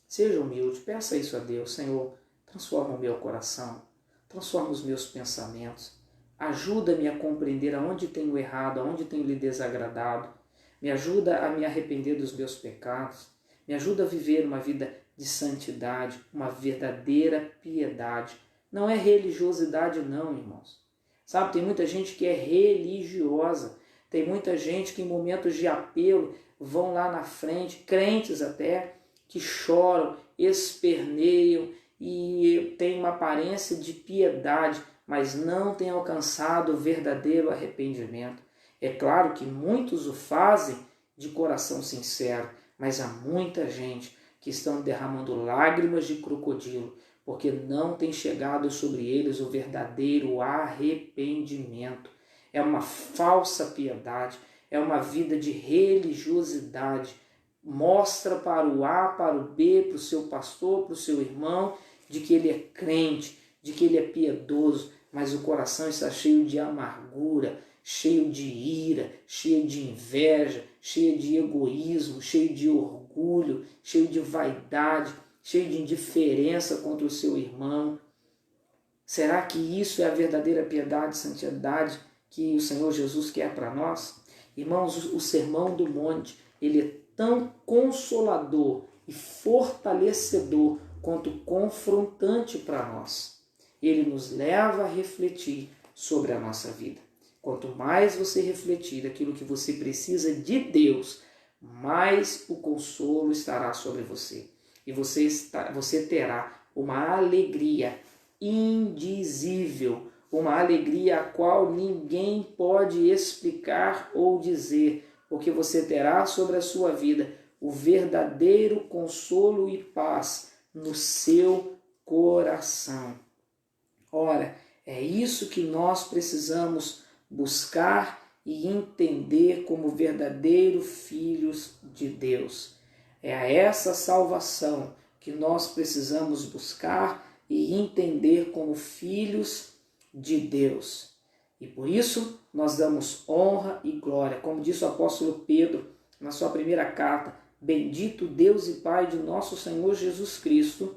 seja humilde, peça isso a Deus. Senhor, transforma o meu coração, transforma os meus pensamentos. Ajuda-me a compreender aonde tenho errado, aonde tenho lhe desagradado. Me ajuda a me arrepender dos meus pecados. Me ajuda a viver uma vida de santidade, uma verdadeira piedade. Não é religiosidade não, irmãos. Sabe, tem muita gente que é religiosa. Tem muita gente que em momentos de apelo vão lá na frente, crentes até, que choram, esperneiam e têm uma aparência de piedade, mas não têm alcançado o verdadeiro arrependimento. É claro que muitos o fazem de coração sincero, mas há muita gente que estão derramando lágrimas de crocodilo, porque não tem chegado sobre eles o verdadeiro arrependimento. é uma falsa piedade, é uma vida de religiosidade. Mostra para o A, para o B, para o seu pastor, para o seu irmão, de que ele é crente, de que ele é piedoso, mas o coração está cheio de amargura, cheio de ira, cheio de inveja, cheio de egoísmo, cheio de orgulho, cheio de vaidade, cheio de indiferença contra o seu irmão. Será que isso é a verdadeira piedade e santidade que o Senhor Jesus quer para nós? Irmãos, o Sermão do Monte, ele é tão consolador e fortalecedor quanto confrontante para nós. Ele nos leva a refletir sobre a nossa vida. Quanto mais você refletir aquilo que você precisa de Deus, mais o consolo estará sobre você. E você terá uma alegria indizível, uma alegria a qual ninguém pode explicar ou dizer, porque você terá sobre a sua vida o verdadeiro consolo e paz no seu coração. Ora, é isso que nós precisamos buscar e entender como verdadeiros filhos de Deus. É a essa salvação que nós precisamos buscar e entender como filhos de Deus. E por isso nós damos honra e glória. Como disse o apóstolo Pedro na sua primeira carta: bendito Deus e Pai de nosso Senhor Jesus Cristo,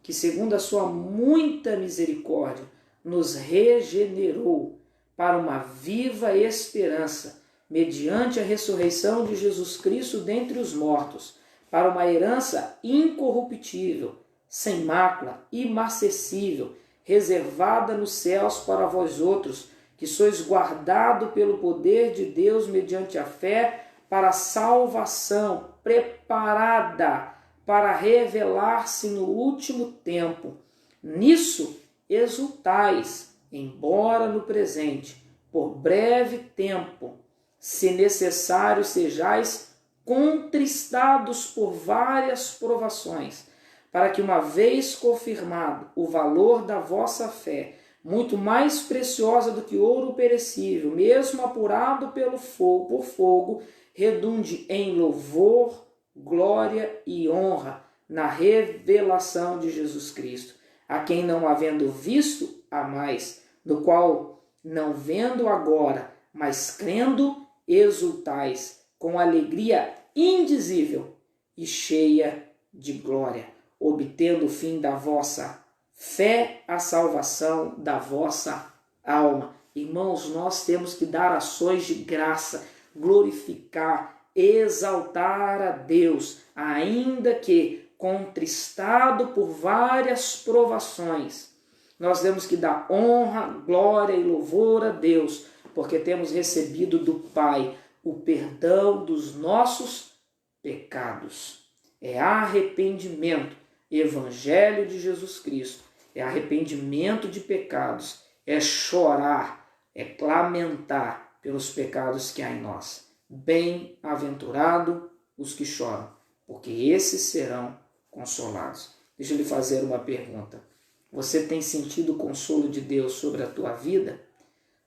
que segundo a sua muita misericórdia nos regenerou para uma viva esperança, mediante a ressurreição de Jesus Cristo dentre os mortos, para uma herança incorruptível, sem mácula, imarcessível, reservada nos céus para vós outros, que sois guardado pelo poder de Deus mediante a fé, para a salvação preparada para revelar-se no último tempo. Nisso exultais, embora no presente, por breve tempo, se necessário sejais contristados por várias provações, para que, uma vez confirmado o valor da vossa fé, muito mais preciosa do que ouro perecível, mesmo apurado por fogo, redunde em louvor, glória e honra na revelação de Jesus Cristo, a quem, não havendo visto, há mais, no qual, não vendo agora, mas crendo, exultais com alegria indizível e cheia de glória, obtendo o fim da vossa fé, a salvação da vossa alma. Irmãos, nós temos que dar ações de graça, glorificar, exaltar a Deus, ainda que contristado por várias provações. Nós temos que dar honra, glória e louvor a Deus, porque temos recebido do Pai o perdão dos nossos pecados. É arrependimento, Evangelho de Jesus Cristo, é arrependimento de pecados, é chorar, é lamentar pelos pecados que há em nós. Bem-aventurado os que choram, porque esses serão consolados. Deixa eu lhe fazer uma pergunta. Você tem sentido o consolo de Deus sobre a tua vida?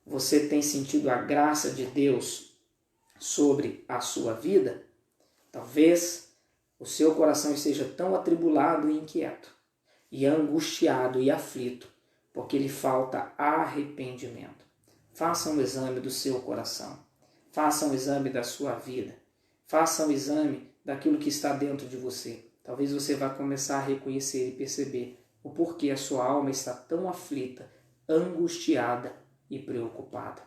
Você tem sentido a graça de Deus sobre a sua vida? Talvez o seu coração esteja tão atribulado e inquieto, e angustiado e aflito, porque lhe falta arrependimento. Faça um exame do seu coração. Faça um exame da sua vida. Faça um exame daquilo que está dentro de você. Talvez você vá começar a reconhecer e perceber o porquê a sua alma está tão aflita, angustiada e preocupada.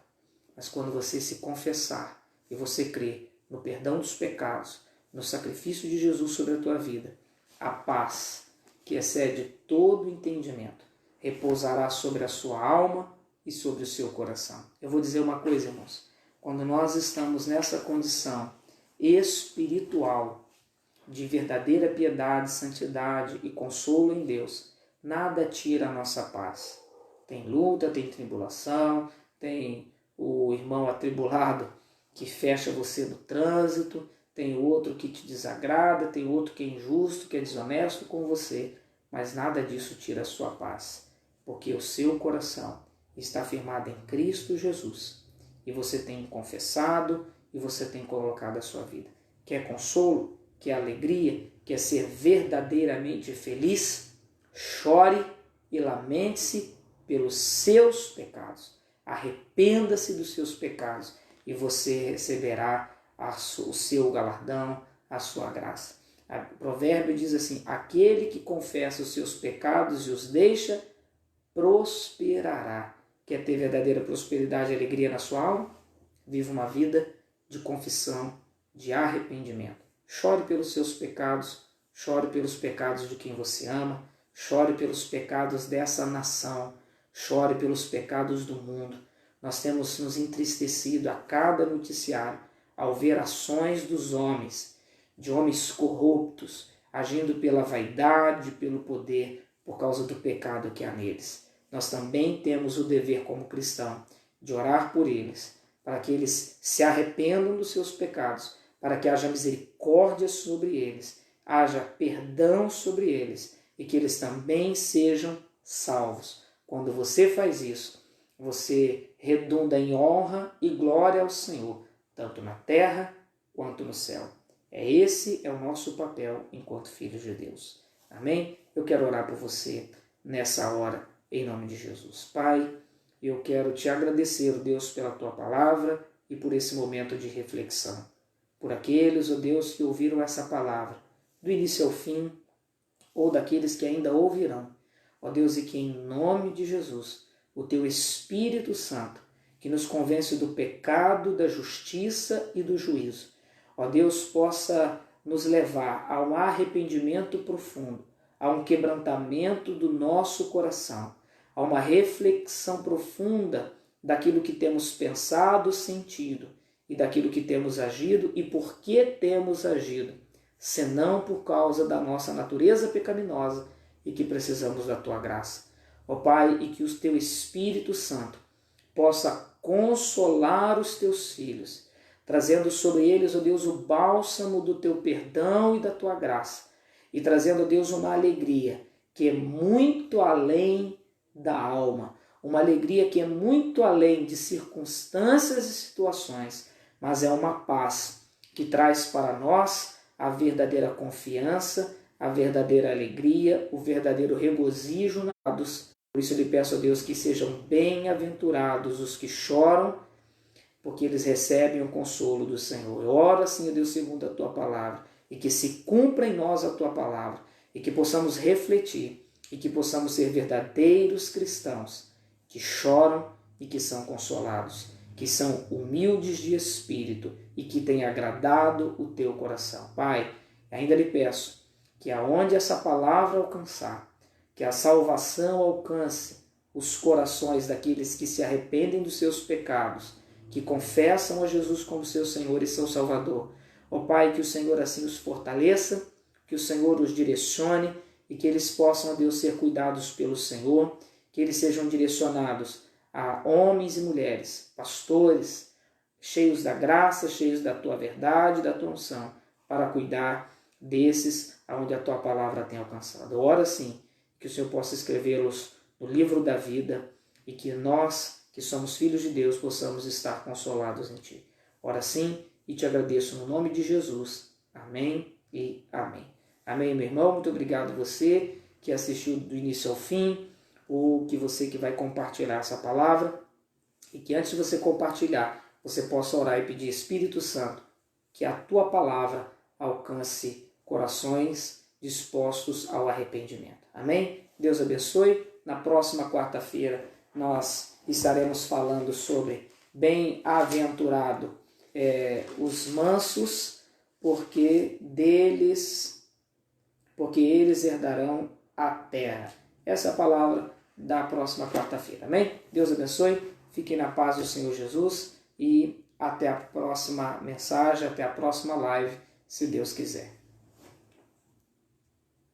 Mas quando você se confessar e você crer no perdão dos pecados, no sacrifício de Jesus sobre a tua vida, a paz, que excede todo entendimento, repousará sobre a sua alma e sobre o seu coração. Eu vou dizer uma coisa, irmãos. Quando nós estamos nessa condição espiritual de verdadeira piedade, santidade e consolo em Deus, nada tira a nossa paz. Tem luta, tem tribulação, tem o irmão atribulado que fecha você no trânsito, tem outro que te desagrada, tem outro que é injusto, que é desonesto com você, mas nada disso tira a sua paz, porque o seu coração está firmado em Cristo Jesus. e você tem confessado e você tem colocado a sua vida. Quer consolo? Quer alegria? Quer ser verdadeiramente feliz? Chore e lamente-se pelos seus pecados. Arrependa-se dos seus pecados e você receberá o seu galardão, a sua graça. O provérbio diz assim: aquele que confessa os seus pecados e os deixa, prosperará. Quer ter verdadeira prosperidade e alegria na sua alma? Viva uma vida de confissão, de arrependimento. Chore pelos seus pecados, chore pelos pecados de quem você ama, chore pelos pecados dessa nação, chore pelos pecados do mundo. Nós temos nos entristecido a cada noticiário ao ver ações dos homens, de homens corruptos, agindo pela vaidade, pelo poder, por causa do pecado que há neles. Nós também temos o dever como cristão de orar por eles, para que eles se arrependam dos seus pecados, para que haja misericórdia sobre eles, haja perdão sobre eles e que eles também sejam salvos. Quando você faz isso, você redunda em honra e glória ao Senhor, tanto na terra quanto no céu. Esse é o nosso papel enquanto filhos de Deus. Amém? Eu quero orar por você nessa hora, em nome de Jesus. Pai, eu quero te agradecer, Deus, pela tua palavra e por esse momento de reflexão. Por aqueles, Deus, que ouviram essa palavra, do início ao fim, ou daqueles que ainda ouvirão. Deus, e que em nome de Jesus, o teu Espírito Santo, que nos convence do pecado, da justiça e do juízo, Deus, possa nos levar a um arrependimento profundo, a um quebrantamento do nosso coração, a uma reflexão profunda daquilo que temos pensado, sentido e daquilo que temos agido e por que temos agido, senão por causa da nossa natureza pecaminosa e que precisamos da tua graça. Pai, e que o teu Espírito Santo possa consolar os teus filhos, trazendo sobre eles, Deus, o bálsamo do teu perdão e da tua graça, e trazendo, Deus, uma alegria que é muito além da alma, uma alegria que é muito além de circunstâncias e situações, mas é uma paz que traz para nós a verdadeira confiança, a verdadeira alegria, o verdadeiro regozijo nados. Por isso eu lhe peço a Deus que sejam bem-aventurados os que choram, porque eles recebem o consolo do Senhor. Eu oro assim, Deus, segundo a tua palavra, e que se cumpra em nós a tua palavra, e que possamos refletir, e que possamos ser verdadeiros cristãos, que choram e que são consolados, que são humildes de espírito e que têm agradado o teu coração. Pai, ainda lhe peço que aonde essa palavra alcançar, que a salvação alcance os corações daqueles que se arrependem dos seus pecados, que confessam a Jesus como seu Senhor e seu Salvador. Pai, que o Senhor assim os fortaleça, que o Senhor os direcione e que eles possam, Deus, ser cuidados pelo Senhor, que eles sejam direcionados a homens e mulheres, pastores, cheios da graça, cheios da tua verdade, da tua unção, para cuidar desses aonde a tua palavra tem alcançado. Eu oro assim, que o Senhor possa escrevê-los no livro da vida e que nós, que somos filhos de Deus, possamos estar consolados em ti. Oro assim e te agradeço no nome de Jesus. Amém e amém. Amém, meu irmão. Muito obrigado você que assistiu do início ao fim, ou que você que vai compartilhar essa palavra, e que antes de você compartilhar, você possa orar e pedir, Espírito Santo, que a tua palavra alcance corações dispostos ao arrependimento. Amém? Deus abençoe. Na próxima quarta-feira nós estaremos falando sobre bem-aventurado os mansos, porque eles herdarão a terra. Essa é a palavra da próxima quarta-feira. Amém? Deus abençoe. Fiquem na paz do Senhor Jesus e até a próxima mensagem, até a próxima live, se Deus quiser.